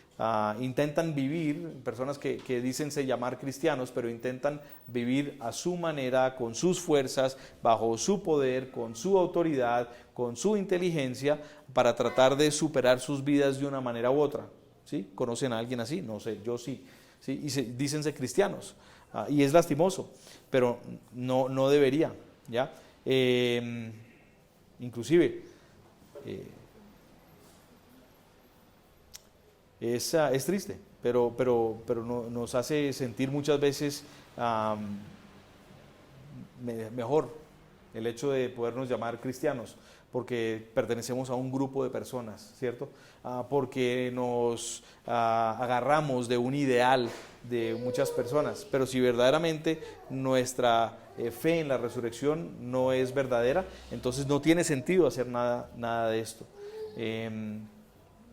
Intentan vivir, personas que dicen llamar cristianos, pero intentan vivir a su manera, con sus fuerzas, bajo su poder, con su autoridad, con su inteligencia, para tratar de superar sus vidas de una manera u otra. ¿Sí? ¿Conocen a alguien así? No sé, yo sí. ¿Sí? Y dicen ser cristianos. Y es lastimoso, pero no debería, ¿ya? Inclusive es triste, pero nos hace sentir muchas veces mejor el hecho de podernos llamar cristianos, porque pertenecemos a un grupo de personas, ¿cierto? Porque nos agarramos de un ideal de muchas personas, pero si verdaderamente nuestra fe en la resurrección no es verdadera, entonces no tiene sentido hacer nada de esto.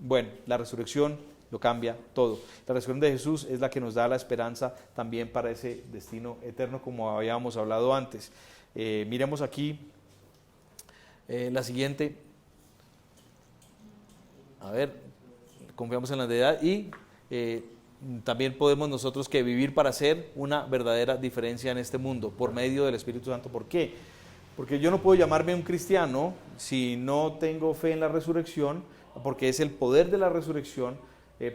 Bueno, la resurrección lo cambia todo. La resurrección de Jesús es la que nos da la esperanza también para ese destino eterno, como habíamos hablado antes. Miremos aquí la siguiente. A ver, confiamos en la deidad y también podemos nosotros que vivir para hacer una verdadera diferencia en este mundo por medio del Espíritu Santo. ¿Por qué? Porque yo no puedo llamarme un cristiano si no tengo fe en la resurrección, porque es el poder de la resurrección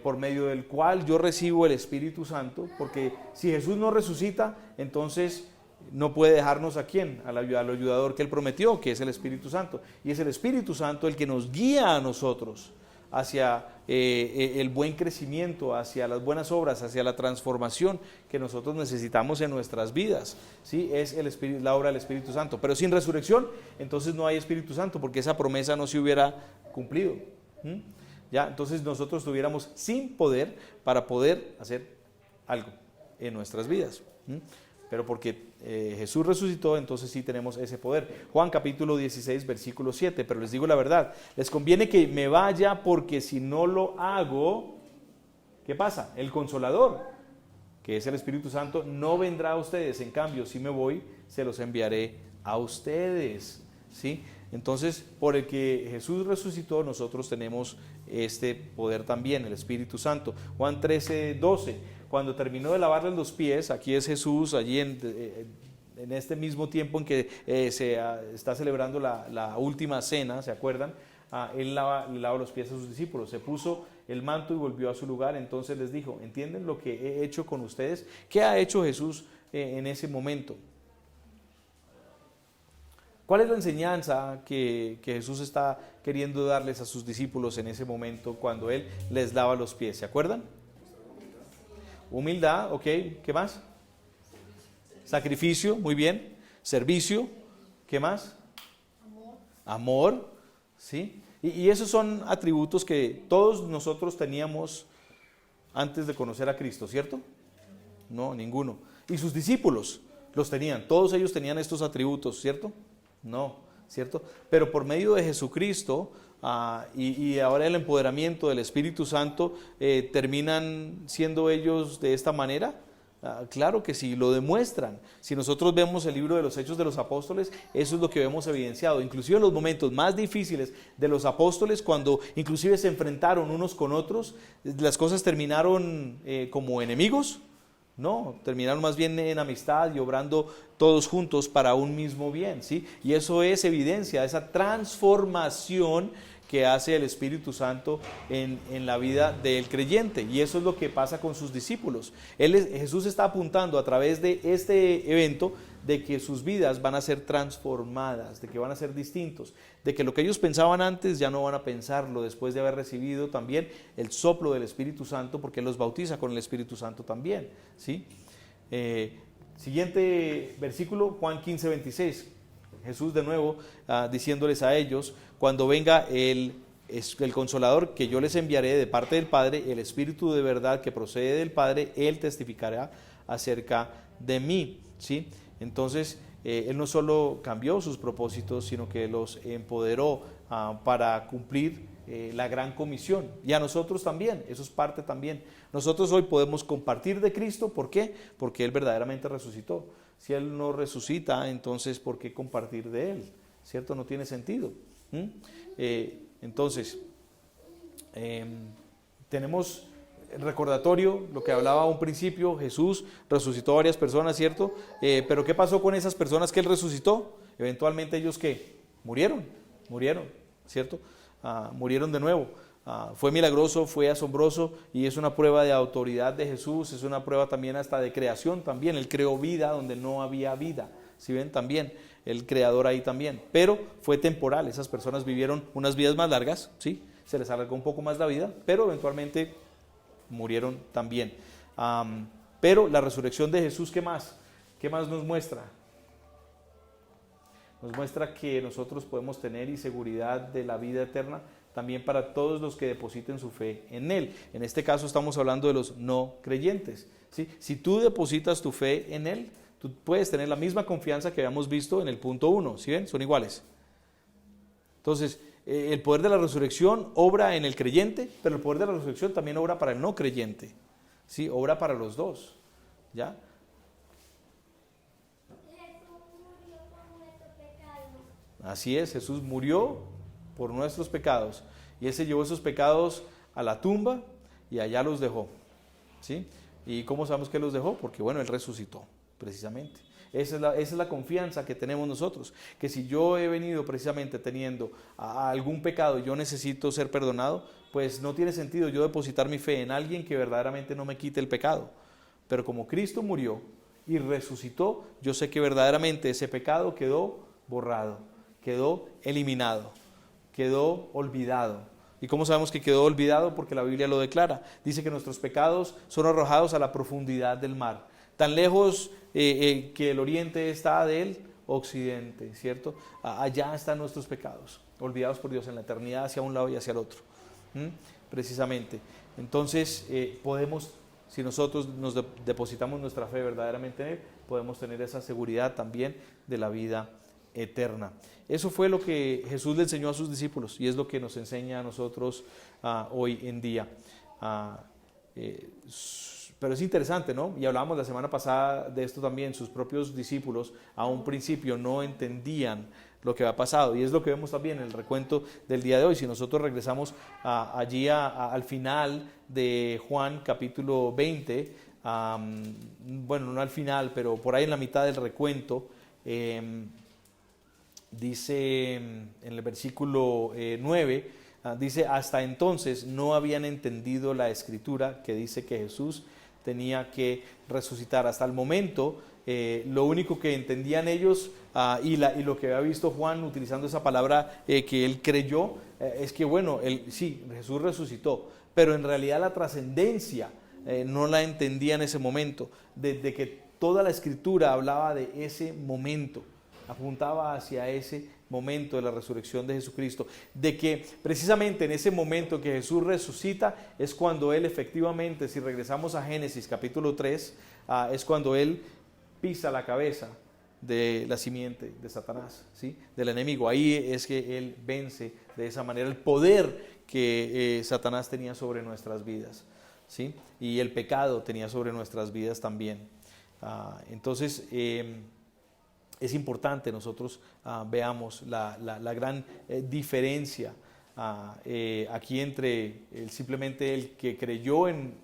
por medio del cual yo recibo el Espíritu Santo, porque si Jesús no resucita, entonces no puede dejarnos a quién, al ayudador que Él prometió, que es el Espíritu Santo, y es el Espíritu Santo el que nos guía a nosotros hacia el buen crecimiento, hacia las buenas obras, hacia la transformación que nosotros necesitamos en nuestras vidas, ¿sí? Es la obra del Espíritu Santo, pero sin resurrección, entonces no hay Espíritu Santo, porque esa promesa no se hubiera cumplido. ¿Ya? Entonces nosotros estuviéramos sin poder para poder hacer algo en nuestras vidas. Pero porque Jesús resucitó, entonces sí tenemos ese poder. Juan capítulo 16, versículo 7, pero les digo la verdad, les conviene que me vaya porque si no lo hago, ¿qué pasa? El Consolador, que es el Espíritu Santo, no vendrá a ustedes, en cambio, si me voy, se los enviaré a ustedes, ¿sí? Entonces, por el que Jesús resucitó, nosotros tenemos este poder también, el Espíritu Santo. Juan 13, 12, cuando terminó de lavarles los pies, aquí es Jesús, allí en este mismo tiempo en que se está celebrando la última cena, ¿se acuerdan? Él le lava los pies a sus discípulos, se puso el manto y volvió a su lugar, entonces les dijo, ¿entienden lo que he hecho con ustedes? ¿Qué ha hecho Jesús en ese momento? ¿Cuál es la enseñanza que Jesús está queriendo darles a sus discípulos en ese momento cuando Él les lava los pies? ¿Se acuerdan? Humildad, ok. ¿Qué más? Sacrificio, muy bien. Servicio, ¿qué más? Amor, ¿sí? Y esos son atributos que todos nosotros teníamos antes de conocer a Cristo, ¿cierto? No, ninguno. Y sus discípulos los tenían, todos ellos tenían estos atributos, ¿cierto? No, ¿cierto? Pero por medio de Jesucristo y ahora el empoderamiento del Espíritu Santo, ¿terminan siendo ellos de esta manera? Claro que sí, lo demuestran. Si nosotros vemos el libro de los Hechos de los Apóstoles, eso es lo que vemos evidenciado. Inclusive en los momentos más difíciles de los apóstoles, cuando inclusive se enfrentaron unos con otros, las cosas terminaron como enemigos. No, terminaron más bien en amistad y obrando todos juntos para un mismo bien, ¿sí? Y eso es evidencia de esa transformación que hace el Espíritu Santo en la vida del creyente. Y eso es lo que pasa con sus discípulos. Jesús está apuntando a través de este evento de que sus vidas van a ser transformadas, de que van a ser distintos, de que lo que ellos pensaban antes ya no van a pensarlo después de haber recibido también el soplo del Espíritu Santo, porque Él los bautiza con el Espíritu Santo también, ¿sí? Siguiente versículo, Juan 15:26. Jesús de nuevo diciéndoles a ellos: cuando venga el Consolador que yo les enviaré de parte del Padre, el Espíritu de verdad que procede del Padre, Él testificará acerca de mí, ¿sí? Entonces, Él no solo cambió sus propósitos, sino que los empoderó para cumplir la gran comisión. Y a nosotros también, eso es parte también. Nosotros hoy podemos compartir de Cristo, ¿por qué? Porque Él verdaderamente resucitó. Si Él no resucita, entonces ¿por qué compartir de Él? ¿Cierto? No tiene sentido. Entonces, tenemos el recordatorio, lo que hablaba a un principio: Jesús resucitó a varias personas, ¿cierto? Pero ¿qué pasó con esas personas que Él resucitó? Eventualmente ellos ¿qué? Murieron, ¿cierto? Murieron de nuevo. Fue milagroso, fue asombroso, y es una prueba de autoridad de Jesús, es una prueba también hasta de creación también. Él creó vida donde no había vida, ¿sí ven? También el creador ahí también, pero fue temporal. Esas personas vivieron unas vidas más largas, ¿sí? Se les alargó un poco más la vida, pero eventualmente murieron también. Pero la resurrección de Jesús, ¿qué más? ¿Qué más nos muestra? Nos muestra que nosotros podemos tener y seguridad de la vida eterna también para todos los que depositen su fe en Él. En este caso estamos hablando de los no creyentes, ¿sí? Si tú depositas tu fe en Él, tú puedes tener la misma confianza que habíamos visto en el punto 1, ¿sí ven? Son iguales. Entonces, el poder de la resurrección obra en el creyente, pero el poder de la resurrección también obra para el no creyente, ¿sí? Obra para los dos, ¿ya? Así es, Jesús murió por nuestros pecados, y Él se llevó esos pecados a la tumba y allá los dejó, ¿sí? ¿Y cómo sabemos que los dejó? Porque bueno, Él resucitó, precisamente. Esa es la confianza que tenemos nosotros, que si yo he venido precisamente teniendo algún pecado y yo necesito ser perdonado, pues no tiene sentido yo depositar mi fe en alguien que verdaderamente no me quite el pecado. Pero como Cristo murió y resucitó, yo sé que verdaderamente ese pecado quedó borrado, quedó eliminado, quedó olvidado. ¿Y cómo sabemos que quedó olvidado? Porque la Biblia lo declara. Dice que nuestros pecados son arrojados a la profundidad del mar. Tan lejos que el oriente está del occidente, ¿cierto? Allá están nuestros pecados, olvidados por Dios en la eternidad, hacia un lado y hacia el otro. Precisamente. Entonces, podemos, si nosotros nos depositamos nuestra fe verdaderamente en Él, podemos tener esa seguridad también de la vida eterna. Eso fue lo que Jesús le enseñó a sus discípulos y es lo que nos enseña a nosotros hoy en día. Pero es interesante, ¿no? Y hablábamos la semana pasada de esto también. Sus propios discípulos a un principio no entendían lo que había pasado, y es lo que vemos también en el recuento del día de hoy. Si nosotros regresamos allí al final de Juan capítulo 20, bueno, no al final, pero por ahí en la mitad del recuento, dice en el versículo 9, dice: hasta entonces no habían entendido la escritura que dice que Jesús tenía que resucitar. Hasta el momento, lo único que entendían ellos y lo que había visto Juan utilizando esa palabra que él creyó, es que bueno, sí, Jesús resucitó, pero en realidad la trascendencia no la entendía en ese momento, de que toda la escritura hablaba de ese momento, apuntaba hacia ese momento de la resurrección de Jesucristo, de que precisamente en ese momento que Jesús resucita es cuando Él efectivamente, si regresamos a Génesis capítulo 3, es cuando Él pisa la cabeza de la simiente de Satanás, ¿sí? Del enemigo. Ahí es que él vence de esa manera el poder que Satanás tenía sobre nuestras vidas, ¿sí? Y el pecado tenía sobre nuestras vidas también. Entonces, es importante nosotros veamos la gran diferencia aquí entre simplemente el que creyó en,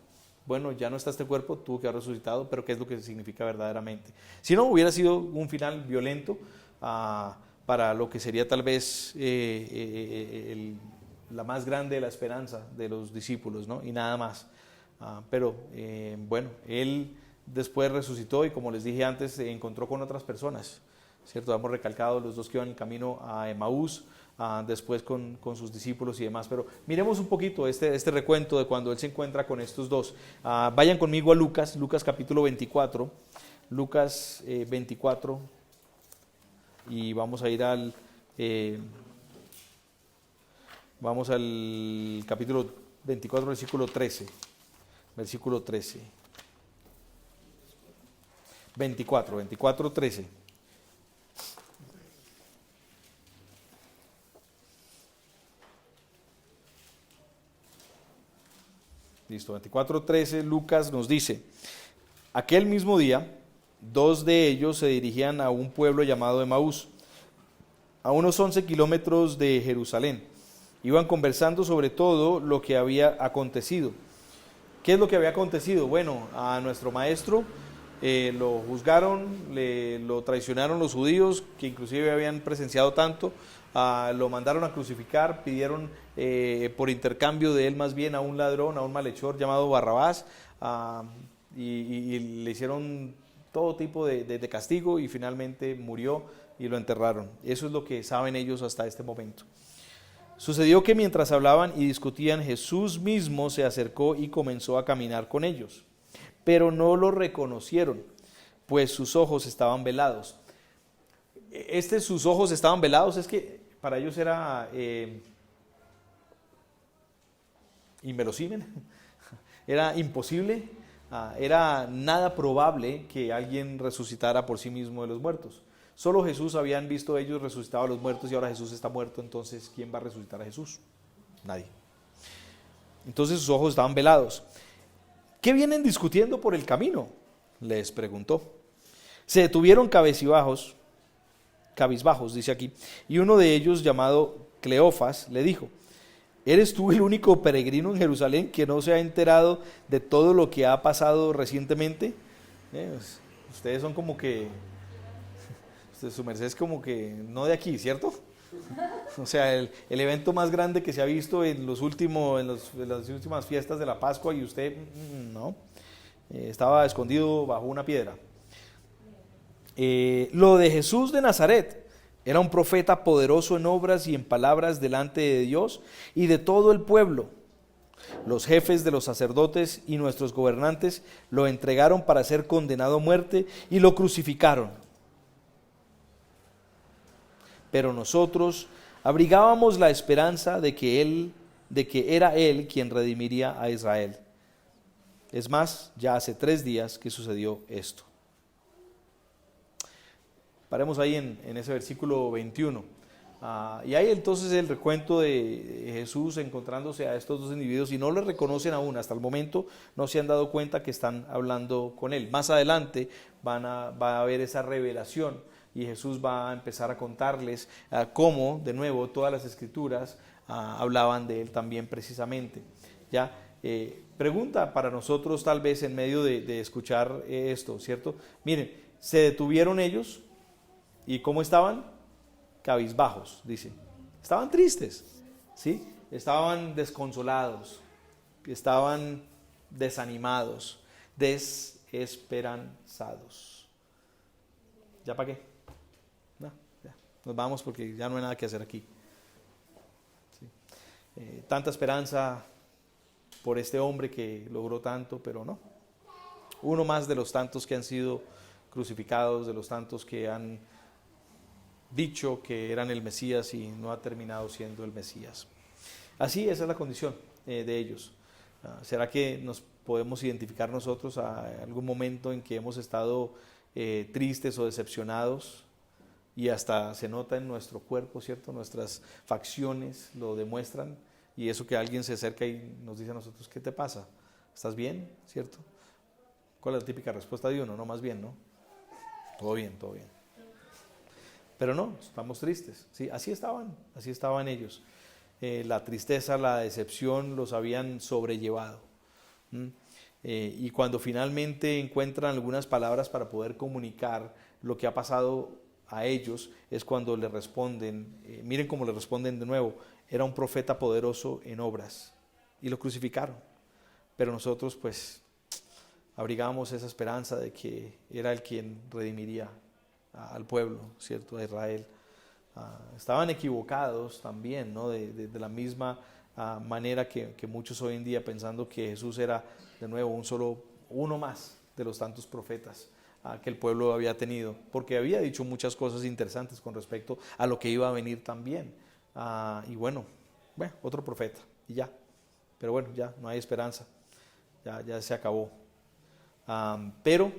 bueno, ya no está este cuerpo, tuvo que haber resucitado, pero qué es lo que significa verdaderamente. Si no, hubiera sido un final violento para lo que sería tal vez la más grande de la esperanza de los discípulos, ¿no? Y nada más. Pero bueno, él después resucitó y, como les dije antes, se encontró con otras personas, ¿cierto? Hemos recalcado los dos que iban en camino a Emaús, después con sus discípulos y demás. Pero miremos un poquito este recuento de cuando él se encuentra con estos dos. Vayan conmigo a Lucas capítulo 24, Lucas 24, y vamos a ir al capítulo 24, versículo 13. Versículo 13. 24, 13. Listo, 24:13, Lucas nos dice: aquel mismo día, dos de ellos se dirigían a un pueblo llamado Emaús, a unos 11 kilómetros de Jerusalén. Iban conversando sobre todo lo que había acontecido. ¿Qué es lo que había acontecido? Bueno, a nuestro maestro lo juzgaron, lo traicionaron los judíos, que inclusive habían presenciado tanto, lo mandaron a crucificar, pidieron por intercambio de él más bien a un ladrón, a un malhechor llamado Barrabás, y le hicieron todo tipo de castigo y finalmente murió y lo enterraron. Eso es lo que saben ellos hasta este momento. Sucedió que mientras hablaban y discutían, Jesús mismo se acercó y comenzó a caminar con ellos, pero no lo reconocieron, pues sus ojos estaban velados. Sus ojos estaban velados, es que para ellos era inverosímil, era imposible, era nada probable que alguien resucitara por sí mismo de los muertos. Solo Jesús habían visto ellos resucitado a los muertos, y ahora Jesús está muerto. Entonces, ¿quién va a resucitar a Jesús? Nadie. Entonces sus ojos estaban velados. ¿Qué vienen discutiendo por el camino?, les preguntó. Se detuvieron cabizbajos, dice aquí, y uno de ellos, llamado Cleofas, le dijo: ¿eres tú el único peregrino en Jerusalén que no se ha enterado de todo lo que ha pasado recientemente? Ustedes son como que, su merced es como que no de aquí, ¿cierto? O sea, el evento más grande que se ha visto en las últimas fiestas de la Pascua, y usted no, estaba escondido bajo una piedra. Lo de Jesús de Nazaret: era un profeta poderoso en obras y en palabras delante de Dios y de todo el pueblo. Los jefes de los sacerdotes y nuestros gobernantes lo entregaron para ser condenado a muerte y lo crucificaron. Pero nosotros abrigábamos la esperanza de que era Él quien redimiría a Israel. Es más, ya hace 3 días que sucedió esto. Paremos ahí en ese versículo 21. Y ahí entonces el recuento de Jesús encontrándose a estos dos individuos, y no le reconocen aún, hasta el momento no se han dado cuenta que están hablando con Él. Más adelante va a haber esa revelación, y Jesús va a empezar a contarles cómo, de nuevo, todas las escrituras hablaban de Él también precisamente. ¿Ya? Pregunta para nosotros tal vez en medio de escuchar esto, ¿cierto? Miren, se detuvieron ellos, ¿y cómo estaban? Cabizbajos, dice. Estaban tristes, ¿sí? Estaban desconsolados, estaban desanimados, desesperanzados. ¿Ya para qué? No, ya. Nos vamos porque ya no hay nada que hacer aquí. ¿Sí? Tanta esperanza por este hombre que logró tanto, pero no. Uno más de los tantos que han sido crucificados, de los tantos que han dicho que eran el Mesías y no ha terminado siendo el Mesías. Así, esa es la condición de ellos. ¿Será que nos podemos identificar nosotros a algún momento en que hemos estado tristes o decepcionados, y hasta se nota en nuestro cuerpo, ¿cierto? Nuestras facciones lo demuestran, y eso que alguien se acerca y nos dice a nosotros, ¿qué te pasa? ¿Estás bien? ¿Cierto? ¿Cuál es la típica respuesta de uno? No, más bien, ¿no? Todo bien, todo bien. Pero no, estamos tristes, ¿sí? Así estaban ellos. La tristeza, la decepción los habían sobrellevado. Y cuando finalmente encuentran algunas palabras para poder comunicar lo que ha pasado a ellos, es cuando le responden, miren cómo le responden de nuevo, era un profeta poderoso en obras, y lo crucificaron. Pero nosotros pues abrigamos esa esperanza de que era el quien redimiría al pueblo, ¿cierto? A Israel. Estaban equivocados también, ¿no? De la misma manera que muchos hoy en día, pensando que Jesús era de nuevo uno más de los tantos profetas que el pueblo había tenido, porque había dicho muchas cosas interesantes con respecto a lo que iba a venir también. Y bueno, otro profeta y ya, pero bueno, ya no hay esperanza, ya se acabó. Pero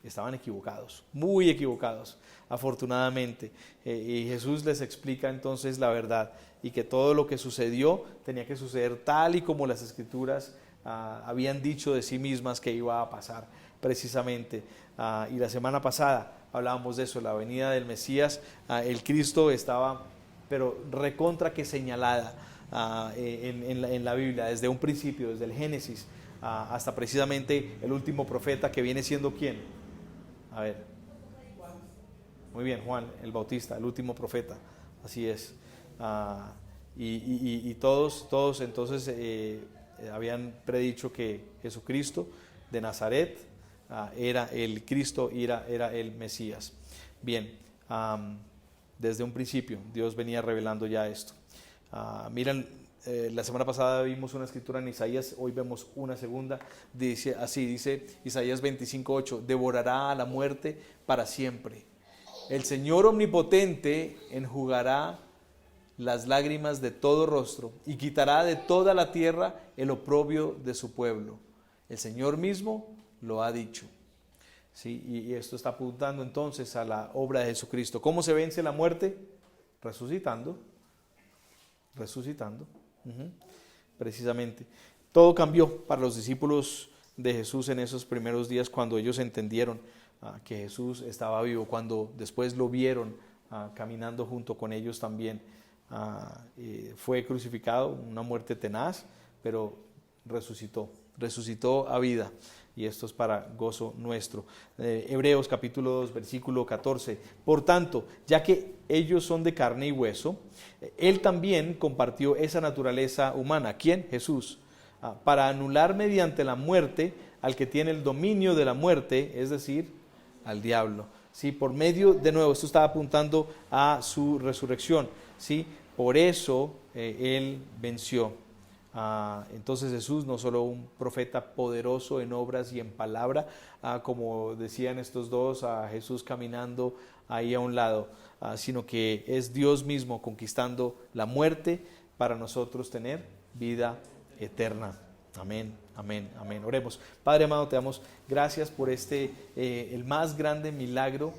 estaban equivocados, muy equivocados, afortunadamente. Y Jesús les explica entonces la verdad, y que todo lo que sucedió tenía que suceder tal y como las Escrituras habían dicho de sí mismas que iba a pasar, precisamente. Y la semana pasada hablábamos de eso, la venida del Mesías. El Cristo estaba, pero recontra que señalada en la Biblia, desde un principio, desde el Génesis, hasta precisamente el último profeta, que viene siendo ¿quién? A ver. Muy bien, Juan el Bautista, el último profeta, así es. Y todos entonces habían predicho que Jesucristo de Nazaret era el Cristo, era el Mesías. Bien, desde un principio Dios venía revelando ya esto. Miren, la semana pasada vimos una escritura en Isaías, hoy vemos una segunda. Dice Isaías 25:8, devorará a la muerte para siempre. El Señor omnipotente enjugará las lágrimas de todo rostro y quitará de toda la tierra el oprobio de su pueblo. El Señor mismo lo ha dicho. ¿Sí? Y esto está apuntando entonces a la obra de Jesucristo. ¿Cómo se vence la muerte? Resucitando. Precisamente. Todo cambió para los discípulos de Jesús en esos primeros días, cuando ellos entendieron que Jesús estaba vivo, cuando después lo vieron caminando junto con ellos también. Fue crucificado, una muerte tenaz, pero resucitó a vida, y esto es para gozo nuestro. Hebreos capítulo 2 versículo 14, por tanto, ya que ellos son de carne y hueso, Él también compartió esa naturaleza humana. ¿Quién? Jesús, para anular mediante la muerte al que tiene el dominio de la muerte, es decir, al diablo. ¿Sí? Por medio, de nuevo, esto está apuntando a su resurrección, ¿sí? Por eso Él venció. Entonces Jesús, no solo un profeta poderoso en obras y en palabra, como decían estos dos, Jesús caminando ahí a un lado, sino que es Dios mismo conquistando la muerte para nosotros tener vida eterna. Amén, amén, amén. Oremos. Padre amado, te damos gracias por el más grande milagro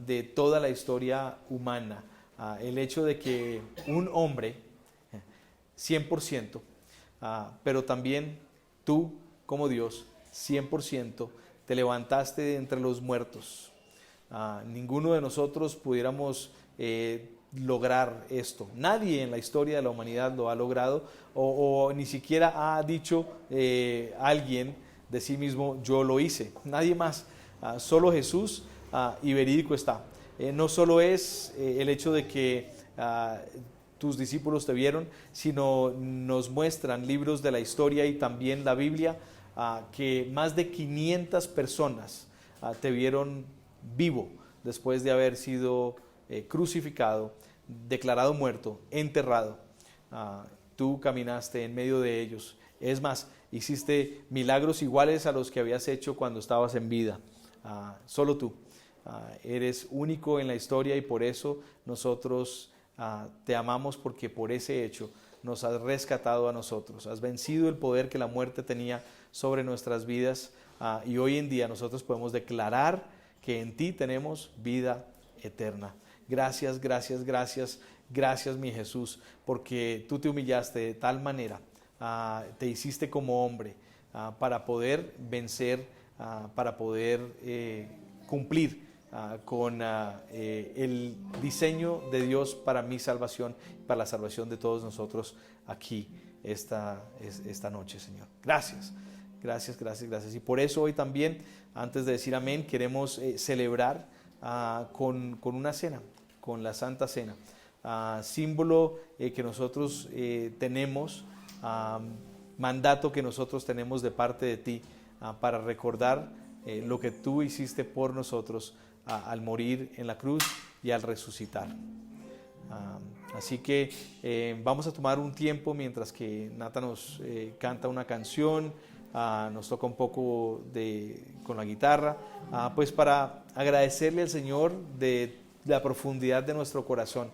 de toda la historia humana. El hecho de que un hombre, 100%, pero también tú como Dios, 100%, te levantaste de entre los muertos. Ninguno de nosotros pudiéramos lograr esto. Nadie en la historia de la humanidad lo ha logrado, o ni siquiera ha dicho alguien de sí mismo, yo lo hice. Nadie más, solo Jesús, y verídico está. No solo es el hecho de que tus discípulos te vieron, sino nos muestran libros de la historia y también la Biblia, que más de 500 personas te vieron vivo después de haber sido crucificado, declarado muerto, enterrado. Tú caminaste en medio de ellos. Es más, hiciste milagros iguales a los que habías hecho cuando estabas en vida. Solo tú. Eres único en la historia, y por eso nosotros te amamos, porque por ese hecho nos has rescatado a nosotros. Has vencido el poder que la muerte tenía sobre nuestras vidas, y hoy en día nosotros podemos declarar que en ti tenemos vida eterna. Gracias, gracias, gracias, gracias mi Jesús, porque tú te humillaste de tal manera, te hiciste como hombre para poder vencer, para poder cumplir con el diseño de Dios para mi salvación, para la salvación de todos nosotros aquí esta noche, Señor. Gracias, gracias, gracias, gracias. Y por eso hoy también, antes de decir amén, queremos celebrar con una cena, con la Santa Cena, símbolo que nosotros tenemos, mandato que nosotros tenemos de parte de ti, para recordar lo que tú hiciste por nosotros al morir en la cruz y al resucitar. Así que vamos a tomar un tiempo mientras que Nata nos canta una canción, nos toca un poco con la guitarra, pues para agradecerle al Señor de la profundidad de nuestro corazón,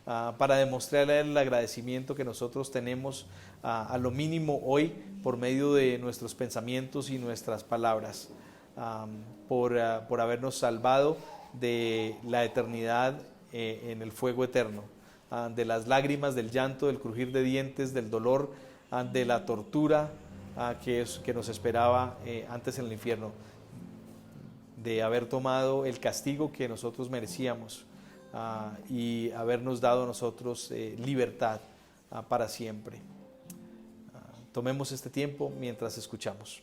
para demostrarle el agradecimiento que nosotros tenemos a lo mínimo hoy por medio de nuestros pensamientos y nuestras palabras, por habernos salvado de la eternidad en el fuego eterno, de las lágrimas, del llanto, del crujir de dientes, del dolor, de la tortura que nos esperaba antes en el infierno, de haber tomado el castigo que nosotros merecíamos y habernos dado a nosotros libertad para siempre. Tomemos este tiempo mientras escuchamos.